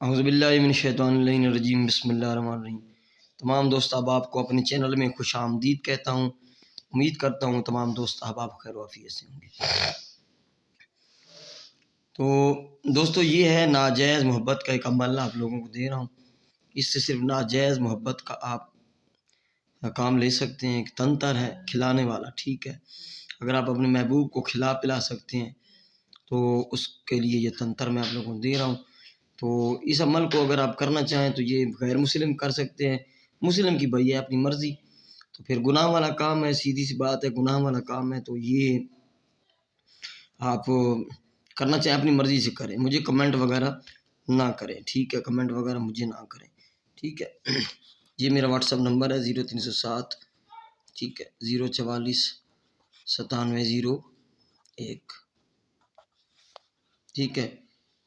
اعوذ باللہ من الشیطان الرجیم، بسم اللہ الرحمن الرحیم۔ تمام دوست احباب کو اپنے چینل میں خوش آمدید کہتا ہوں۔ امید کرتا ہوں تمام دوست احباب خیر و عافیت سے ہوں گے۔ تو دوستو، یہ ہے ناجائز محبت کا ایک عمل آپ لوگوں کو دے رہا ہوں۔ اس سے صرف ناجائز محبت کا آپ کام لے سکتے ہیں۔ ایک تنتر ہے کھلانے والا، ٹھیک ہے۔ اگر آپ اپنے محبوب کو کھلا پلا سکتے ہیں تو اس کے لیے یہ تنتر میں آپ لوگوں کو دے رہا ہوں۔ تو اس عمل کو اگر آپ کرنا چاہیں تو یہ غیر مسلم کر سکتے ہیں، مسلم کی بھائی ہے اپنی مرضی۔ تو پھر گناہ والا کام ہے، سیدھی سی بات ہے، گناہ والا کام ہے۔ تو یہ آپ کرنا چاہیں اپنی مرضی سے کریں، مجھے کمنٹ وغیرہ نہ کریں، ٹھیک ہے۔ کمنٹ وغیرہ مجھے نہ کریں، ٹھیک ہے۔ یہ میرا واٹس ایپ نمبر ہے 0307، ٹھیک ہے، 044 9701، ٹھیک ہے۔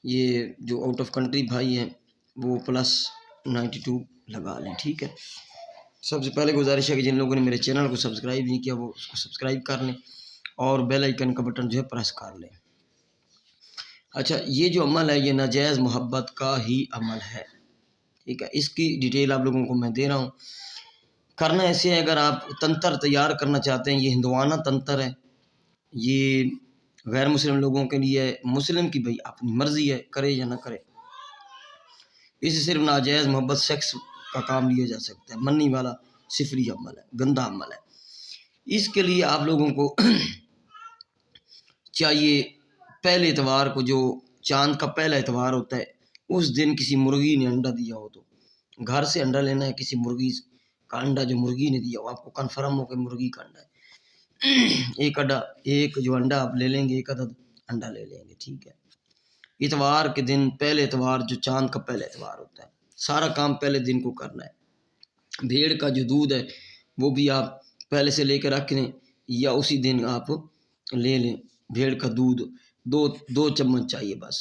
یہ جو آؤٹ آف کنٹری بھائی ہیں وہ +92 لگا لیں، ٹھیک ہے۔ سب سے پہلے گزارش ہے کہ جن لوگوں نے میرے چینل کو سبسکرائب نہیں کیا وہ اس کو سبسکرائب کر لیں اور بیل آئیکن کا بٹن جو ہے پریس کر لیں۔ اچھا، یہ جو عمل ہے یہ ناجائز محبت کا ہی عمل ہے، ٹھیک ہے۔ اس کی ڈیٹیل آپ لوگوں کو میں دے رہا ہوں۔ کرنا ایسے ہے، اگر آپ تنتر تیار کرنا چاہتے ہیں، یہ ہندوانہ تنتر ہے، یہ غیر مسلم لوگوں کے لیے ہے، مسلم کی بھائی اپنی مرضی ہے، کرے یا نہ کرے۔ اس سے صرف ناجائز محبت سیکس کا کام لیا جا سکتا ہے، منی والا صفری عمل ہے، گندا عمل ہے۔ اس کے لیے آپ لوگوں کو چاہیے پہلے اتوار کو، جو چاند کا پہلا اتوار ہوتا ہے، اس دن کسی مرغی نے انڈا دیا ہو تو گھر سے انڈا لینا ہے، کسی مرغی کا انڈا جو مرغی نے دیا ہو، آپ کو کنفرم ہو کہ مرغی کا انڈا ہے۔ ایک جو انڈا آپ لے لیں گے، ایک عدد انڈا لے لیں گے، ٹھیک ہے۔ اتوار کے دن، پہلے اتوار جو چاند کا پہلا اتوار ہوتا ہے، سارا کام پہلے دن کو کرنا ہے۔ بھیڑ کا جو دودھ ہے وہ بھی آپ پہلے سے لے کے رکھ لیں یا اسی دن آپ لے لیں۔ بھیڑ کا دودھ دو چمچ چاہیے بس،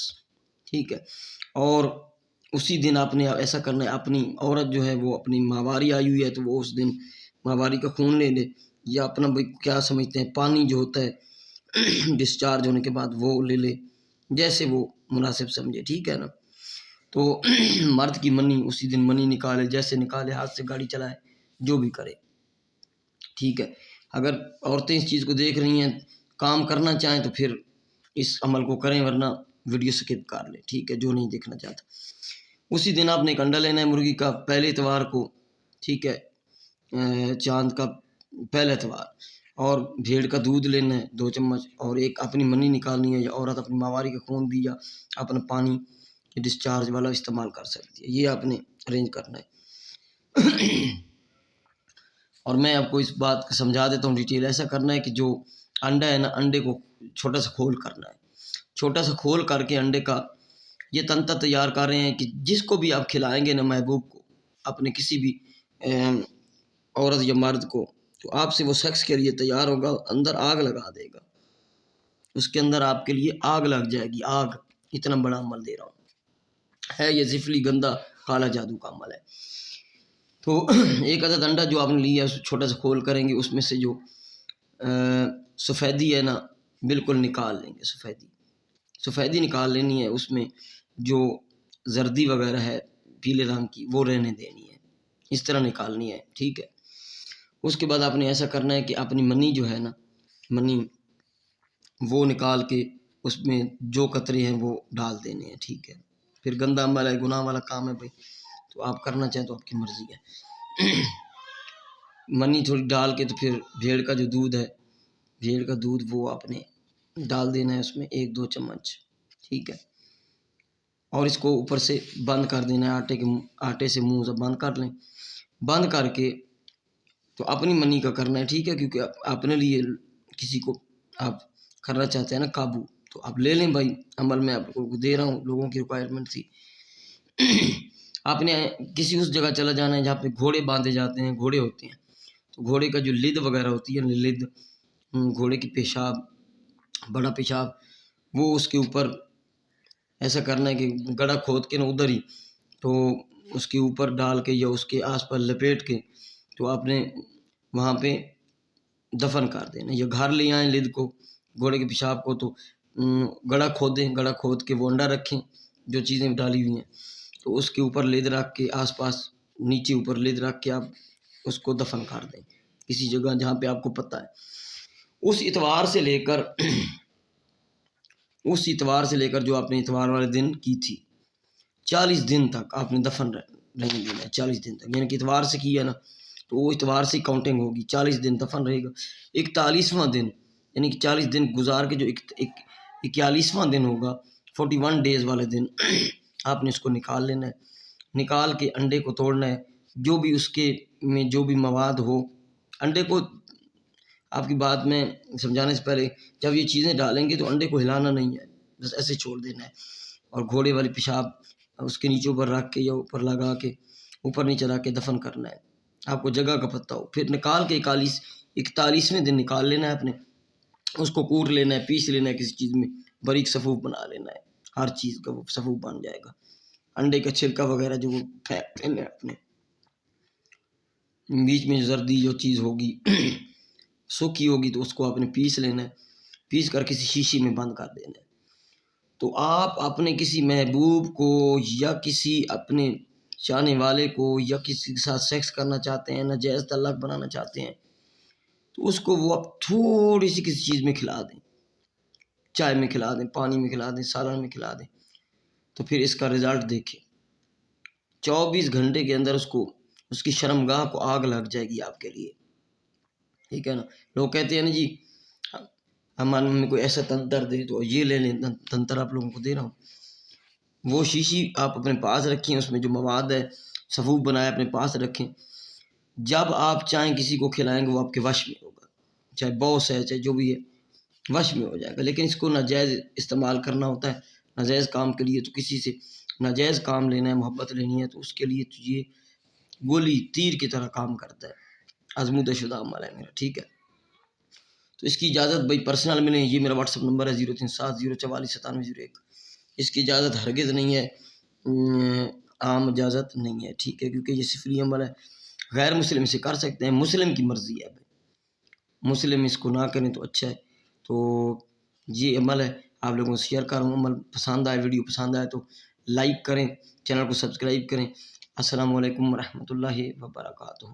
ٹھیک ہے۔ اور اسی دن آپ نے ایسا کرنا ہے، اپنی عورت جو ہے وہ اپنی ماہواری آئی ہوئی ہے تو وہ اس دن ماہواری کا خون لے لے، یا اپنا بھائی کیا سمجھتے ہیں پانی جو ہوتا ہے ڈسچارج ہونے کے بعد وہ لے لے، جیسے وہ مناسب سمجھے، ٹھیک ہے نا۔ تو مرد کی منی اسی دن منی نکالے، جیسے نکالے، ہاتھ سے گاڑی چلائے، جو بھی کرے، ٹھیک ہے۔ اگر عورتیں اس چیز کو دیکھ رہی ہیں، کام کرنا چاہیں تو پھر اس عمل کو کریں، ورنہ ویڈیو سکپ کر لیں، ٹھیک ہے، جو نہیں دیکھنا چاہتا۔ اسی دن آپ نے ایک انڈا لینا ہے مرغی کا، پہلے اتوار کو، ٹھیک ہے، چاند کا پہلا اتوار، اور بھیڑ کا دودھ لینا ہے 2 چمچ، اور ایک اپنی منی نکالنی ہے، یا عورت اپنی ماہواری کا خون بھی یا اپنا پانی ڈسچارج والا استعمال کر سکتی ہے، یہ آپ نے ارینج کرنا ہے۔ اور میں آپ کو اس بات کو سمجھا دیتا ہوں ڈیٹیل۔ ایسا کرنا ہے کہ جو انڈا ہے نا، انڈے کو چھوٹا سا کھول کرنا ہے، چھوٹا سا کھول کر کے انڈے کا یہ تنتر تیار کر رہے ہیں کہ جس کو بھی آپ کھلائیں گے نا محبوب کو، اپنے کسی بھی عورت یا مرد کو، تو آپ سے وہ سیکس کے لیے تیار ہوگا، اندر آگ لگا دے گا، اس کے اندر آپ کے لیے آگ لگ جائے گی، آگ۔ اتنا بڑا عمل دے رہا ہوں، ہے یہ زفلی گندا کالا جادو کا عمل ہے۔ تو ایک عدد انڈا جو آپ نے لیا ہے اس چھوٹا سا کھول کریں گے، اس میں سے جو سفیدی ہے نا بالکل نکال لیں گے، سفیدی نکال لینی ہے، اس میں جو زردی وغیرہ ہے پیلے رنگ کی وہ رہنے دینی ہے، اس طرح نکالنی ہے، ٹھیک ہے۔ اس کے بعد آپ نے ایسا کرنا ہے کہ اپنی منی جو ہے نا، منی وہ نکال کے اس میں جو قطرے ہیں وہ ڈال دینے ہیں، ٹھیک ہے۔ پھر گندا عمل ہے، گناہ والا کام ہے بھائی، تو آپ کرنا چاہیں تو آپ کی مرضی ہے۔ منی تھوڑی ڈال کے تو پھر بھیڑ کا جو دودھ ہے، بھیڑ کا دودھ وہ آپ نے ڈال دینا ہے اس میں 1-2 چمچ، ٹھیک ہے۔ اور اس کو اوپر سے بند کر دینا ہے، آٹے سے منہ سے بند کر لیں، بند کر کے تو اپنی منی کا کرنا ہے، ٹھیک ہے، کیونکہ اپنے لیے کسی کو آپ کرنا چاہتے ہیں نا قابو، تو آپ لے لیں بھائی، عمل میں آپ کو دے رہا ہوں، لوگوں کی ریکوائرمنٹ تھی۔ آپ نے کسی اس جگہ چلا جانا ہے جہاں پہ گھوڑے باندھے جاتے ہیں، گھوڑے ہوتے ہیں، تو گھوڑے کا جو لد وغیرہ ہوتی ہے، لد گھوڑے کی پیشاب، بڑا پیشاب، وہ اس کے اوپر ایسا کرنا ہے کہ گڑھا کھود کے نا ادھر ہی، تو اس کے اوپر ڈال کے یا اس کے آس پاس لپیٹ کے تو آپ نے وہاں پہ دفن کر دینا، یا گھر لے آئیں لد کو، گھوڑے کے پیشاب کو، تو گڑھا کھودیں، گڑھا کھود کے وہ انڈا رکھیں جو چیزیں ڈالی ہوئی ہیں، تو اس کے اوپر لید رکھ کے آس پاس نیچے اوپر لید رکھ کے آپ اس کو دفن کر دیں کسی جگہ جہاں پہ آپ کو پتہ ہے. اس اتوار سے لے کر جو آپ نے اتوار والے دن کی تھی 40 دن تک آپ نے دفن نہیں دینا ہے. 40 دن تک یعنی کہ اتوار سے کیا نا تو وہ اتوار سے کاؤنٹنگ ہوگی. 40 دن دفن رہے گا. 41واں دن یعنی کہ 40 دن گزار کے جو 41واں دن ہوگا 41 ڈیز والے دن آپ نے اس کو نکال لینا ہے. نکال کے انڈے کو توڑنا ہے. جو بھی اس کے میں جو بھی مواد ہو انڈے کو آپ کی بات میں سمجھانے سے پہلے جب یہ چیزیں ڈالیں گے تو انڈے کو ہلانا نہیں ہے, بس ایسے چھوڑ دینا ہے. اور گھوڑے والی پیشاب اس کے نیچے اوپر رکھ کے یا اوپر لگا کے اوپر نیچے رکھ کے دفن کرنا ہے. آپ کو جگہ کا پتہ ہو. پھر نکال کے 41ویں دن نکال لینا ہے اپنے. اس کو کوٹ لینا ہے, پیس لینا ہے کسی چیز میں, باریک صفوف بنا لینا ہے. ہر چیز کا وہ صفوف بن جائے گا. انڈے کا چھلکا وغیرہ جو وہ پھینک دینا ہے اپنے. بیچ میں زردی جو چیز ہوگی سوکھی ہوگی تو اس کو آپ نے پیس لینا ہے. پیس کر کسی شیشی میں بند کر دینا ہے. تو آپ اپنے کسی محبوب کو یا کسی اپنے چاہنے والے کو یا کسی کے ساتھ سیکس کرنا چاہتے ہیں, ناجائز تعلق بنانا چاہتے ہیں, تو اس کو وہ آپ تھوڑی سی کسی چیز میں کھلا دیں. چائے میں کھلا دیں, پانی میں کھلا دیں, سالن میں کھلا دیں. تو پھر اس کا رزلٹ دیکھیں. 24 گھنٹے کے اندر اس کی شرمگاہ کو آگ لگ جائے گی آپ کے لیے. ٹھیک ہے نا. لوگ کہتے ہیں نا جی ہمیں کوئی ایسا تنتر دے تو یہ لے لیں, تنتر آپ لوگوں کو دے رہا ہوں. وہ شیشی آپ اپنے پاس رکھیں, اس میں جو مواد ہے صفوف بنائے اپنے پاس رکھیں. جب آپ چاہیں کسی کو کھلائیں گے وہ آپ کے وش میں ہوگا, چاہے باس ہے چاہے جو بھی ہے وش میں ہو جائے گا. لیکن اس کو ناجائز استعمال کرنا ہوتا ہے, ناجائز کام کے لیے. تو کسی سے ناجائز کام لینا ہے, محبت لینی ہے, تو اس کے لیے تو یہ گولی تیر کی طرح کام کرتا ہے. آزمودہ شدہ عمل ہے میرا. ٹھیک ہے. تو اس کی اجازت بھائی پرسنل ملیں. یہ میرا واٹس ایپ نمبر ہے 0370449701. اس کی اجازت ہرگز نہیں ہے, عام اجازت نہیں ہے. ٹھیک ہے. کیونکہ یہ صفری عمل ہے. غیر مسلم اسے کر سکتے ہیں, مسلم کی مرضی ہے بھائی. مسلم اس کو نہ کریں تو اچھا ہے. تو یہ عمل ہے, آپ لوگوں کو شیئر کروں. عمل پسند آئے, ویڈیو پسند آئے تو لائک کریں, چینل کو سبسکرائب کریں. السلام علیکم ورحمۃ اللہ وبرکاتہ.